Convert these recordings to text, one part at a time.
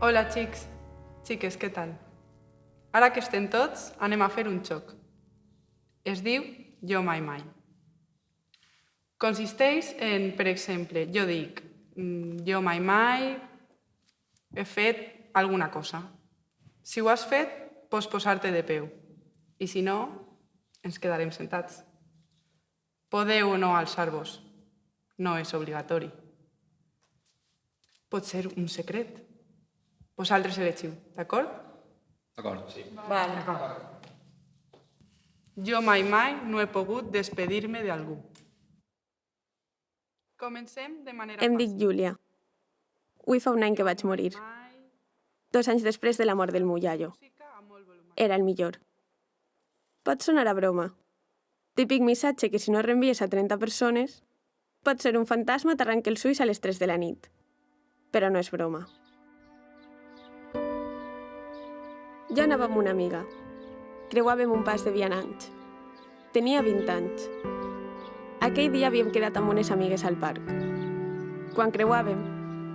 Hola, xics. Xiques, què tal? Ara que estem tots, anem a fer un xoc. Es diu Jo Mai Mai. Consisteix en, per exemple, jo dic jo mai mai he fet alguna cosa. Si ho has fet, pots posar-te de peu. I si no, ens quedarem sentats. Podeu o no alçar-vos. No és obligatori. Pot ser un secret. Vosaltres elegiu, d'acord? D'acord, sí. Vale, d'acord. Jo mai mai no he pogut despedir-me d'algú. Comencem de manera Em fàcil. dic Júlia. Avui fa un any que vaig morir. 2 anys després de la mort del meu iaio. Era el millor. Pot sonar a broma. Típic missatge que si no reenvies a 30 persones, pot ser un fantasma t'arranca els ulls a les 3 de la nit. Però no és broma. Jo anava amb una amiga. Creuàvem un pas de vianants. Tenia 20 anys. Aquell dia havíem quedat amb unes amigues al parc. Quan creuàvem,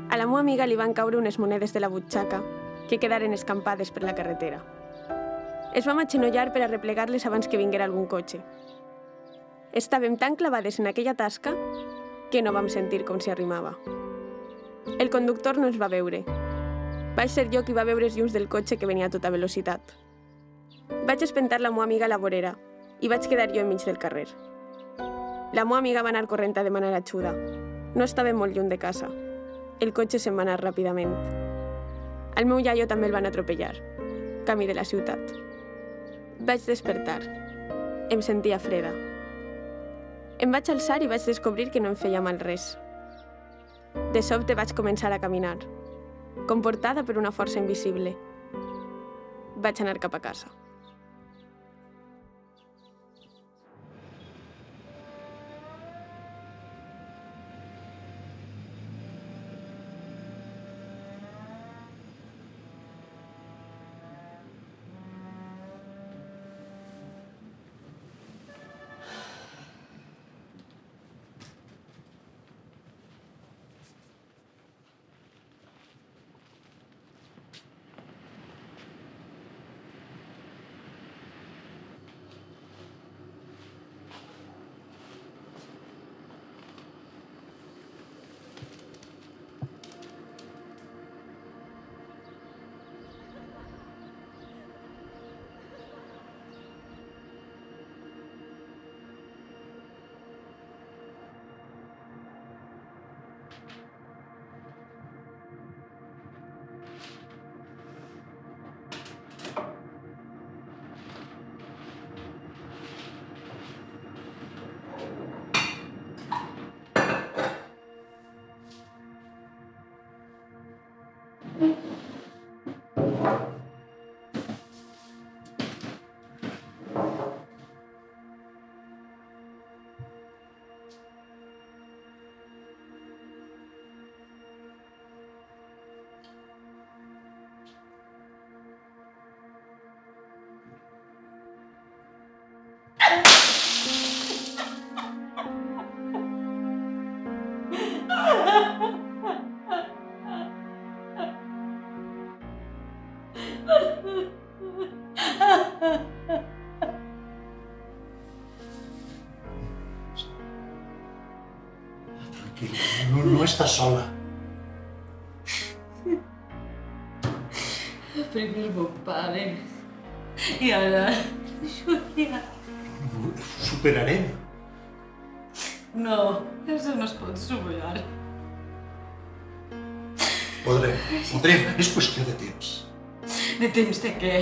a la meva amiga li van caure unes monedes de la butxaca que quedaren escampades per la carretera. Es vam agenollar per arreplegar-les abans que vinguera algun cotxe. Estàvem tan clavades en aquella tasca que no vam sentir com s'hi arrimava. El conductor no ens va veure. Vaig ser jo qui va veure els llums del cotxe que venia a tota velocitat. Vaig espentar la meva amiga a la vorera i vaig quedar jo enmig del carrer. La meva amiga va anar corrent a demanar ajuda. No estava molt lluny de casa. El cotxe se'n va anar ràpidament. Al meu iaio també el van atropellar, camí de la ciutat. Vaig despertar. Em sentia freda. Em vaig alçar i vaig descobrir que no em feia mal res. De sobte vaig començar a caminar, comportada per una força invisible. Vaig anar cap a casa. Tranquila, no estàs sola. Primer mon pare i ara Júlia. Ho superarem. No, això no es pot superar. Podrem. És qüestió de temps. De temps de què?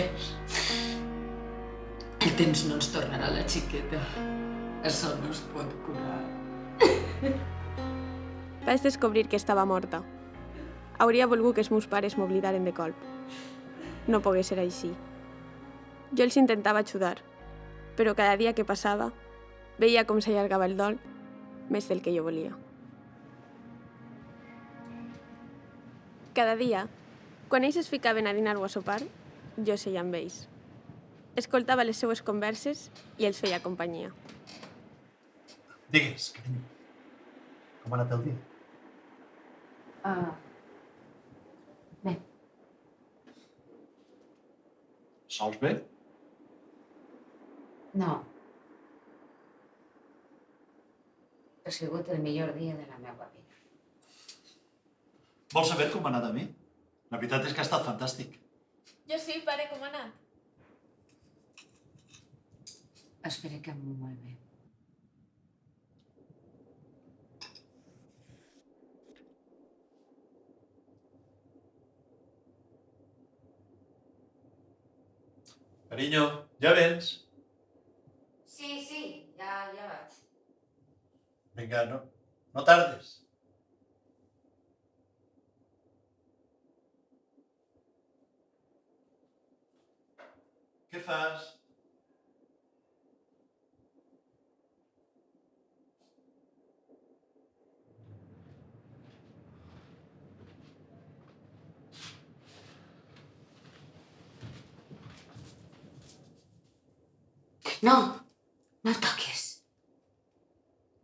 El temps no ens tornarà la xiqueta. Això no es pot curar. Vaig descobrir que estava morta. Hauria volgut que els meus pares m'oblidaren de colp. No pogué ser així. Jo els intentava ajudar, però cada dia que passava veia com s'allargava el dol més del que jo volia. Cada dia, quan ells es ficaven a dinar o a sopar, jo seia amb ells. Escoltava les seues converses i els feia companyia. Digues, carinyo, com ha anat el dia? Bé. Sols bé? No. Ha sigut el millor dia de la meva vida. Vols saber com m'ha anat a mi? La veritat és que ha estat fantàstic. Jo sí, pare, com ha anat? Espero que molt bé. Carinyo, ja vens? Sí, ja vaig. Vinga, no tardes. Què fas? No, no el toquis.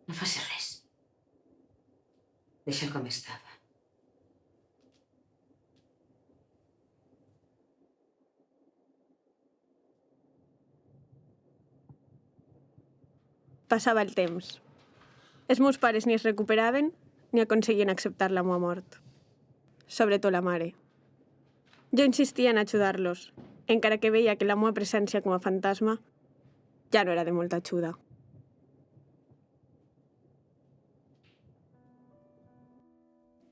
No facis res. Deixa'l com estava. Passava el temps. Els meus pares ni es recuperaven ni aconseguien acceptar la meva mort. Sobretot la mare. Jo insistia en ajudar-los, encara que veia que la meva presència com a fantasma ja no era de molta ajuda.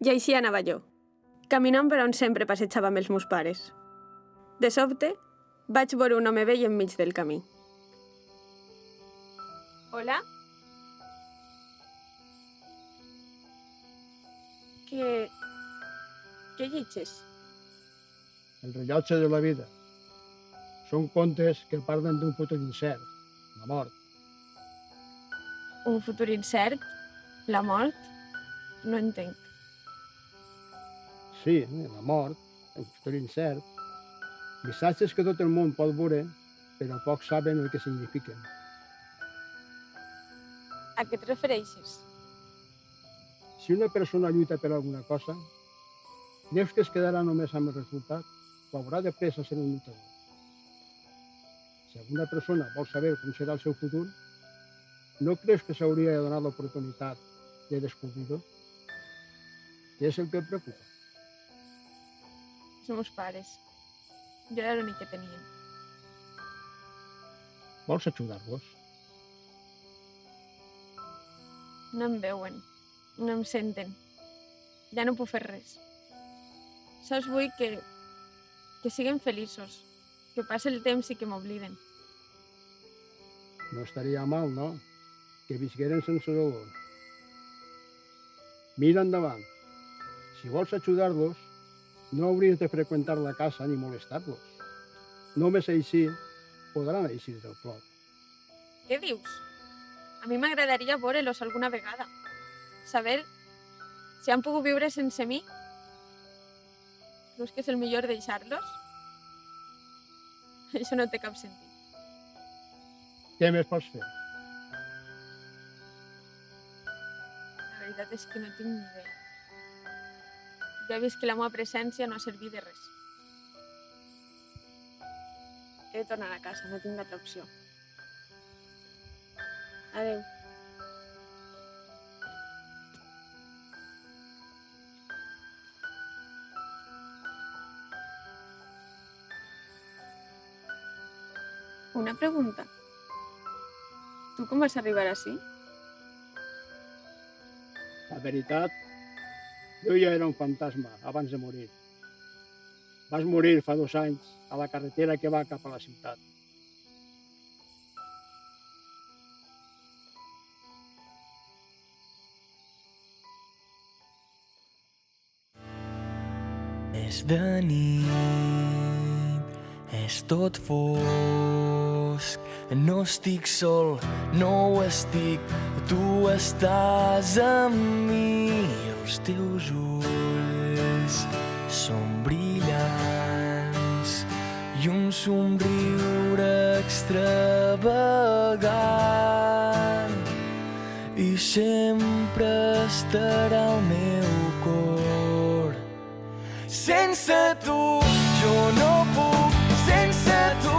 I així anava jo, caminant per on sempre passejava amb els meus pares. De sobte, vaig veure un home vell enmig del camí. Hola? Què lletges? El rellotge de la vida. Són contes que parlen d'un futur incert, la mort. Un futur incert? La mort? No entenc. Sí, la mort, un futur incert. Missatges que tot el món pot veure, però pocs saben el que signifiquen. A què et refereixes? Si una persona lluita per alguna cosa, creus que es quedarà només amb el resultat o haurà de pressa ser un lluitador? Si alguna persona vol saber com serà el seu futur, no creus que s'hauria de donar l'oportunitat de descobrir-ho? Què és el que et preocupa? Els meus pares. Jo era l'únic que tenien. Vols ajudar-los? No em veuen, no em senten. Ja no puc fer res. Sols vull que siguin feliços, que passi el temps i que m'obliden. No estaria mal, no? Que visqueren sense dolor. Mira endavant. Si vols ajudar-los, no hauries de freqüentar la casa ni molestar-los. Només així podran eixir del plot. Què dius? A mi m'agradaria veure-los alguna vegada. Saber si han pogut viure sense mi. Creus que és el millor deixar-los? Això no té cap sentit. Què més pots fer? La veritat és que no tinc ni idea. Ja he vist que la meva presència no ha servit de res. He de tornar a casa, no tinc altra opció. Adéu. Una pregunta. Tu com vas arribar ací? La veritat, jo ja era un fantasma abans de morir. Vas morir fa 2 anys a la carretera que va cap a la ciutat. És de nit, és tot fosc, no estic sol, no ho estic, tu estàs amb mi. Els teus ulls són brillants i un somriure extravagant i sempre estarà al meu cor. Sense tu jo no puc, sense tu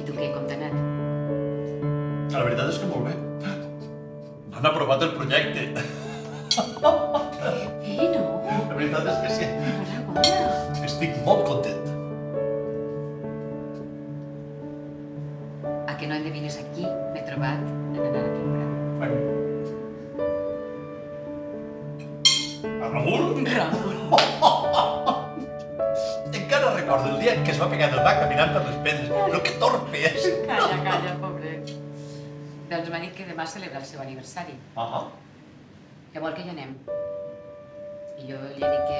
tu què, com t'ha anat? La veritat és que molt bé. M'han aprovat el projecte. No? La veritat és que sí. Enhorabona. Estic molt content. A que no endevines aquí? M'he trobat en anar a comprar. A Raül? Raül. Encara recordo el dia en què es va pegar del bac caminant per les pedres. Però que torpe és! Calla, pobret. Doncs m'ha dit que demà celebra el seu aniversari. Ah, Que vol que hi anem. I jo li he dit que...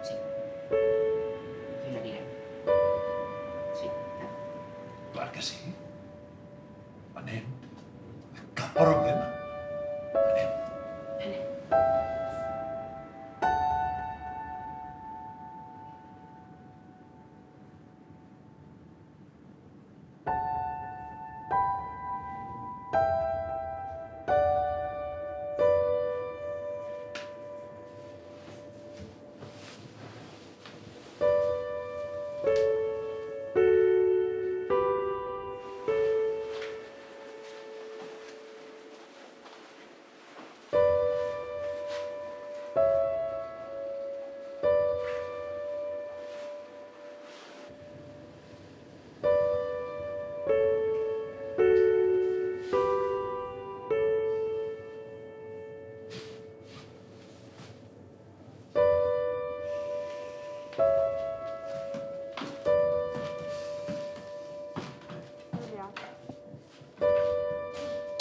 Sí. Que hi anirem. Sí. clar que sí. Anem. Cap problema. Anem.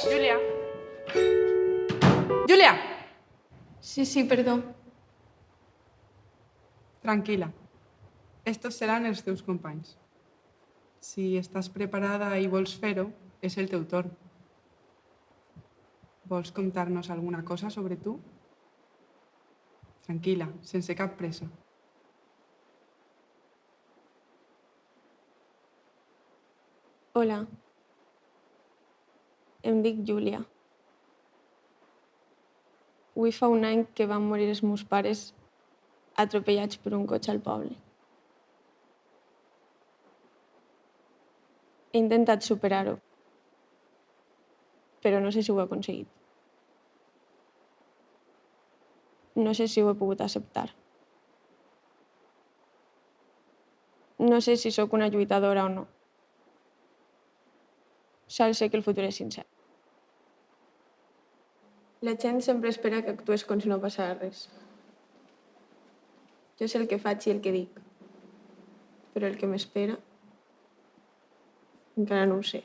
Júlia. Júlia! Sí, perdó. Tranquil·la. Estos seran els teus companys. Si estàs preparada i vols fer-ho, és el teu torn. Vols contar-nos alguna cosa sobre tu? Tranquil·la, sense cap pressa. Hola. Em dic Júlia. Avui fa un any que van morir els meus pares atropellats per un cotxe al poble. He intentat superar-ho, però no sé si ho he aconseguit. No sé si ho he pogut acceptar. No sé si sóc una lluitadora o no. Sol sé que el futur és sincer. La gent sempre espera que actués com si no passara res. Jo sé el que faig i el que dic, però el que m'espera encara no ho sé.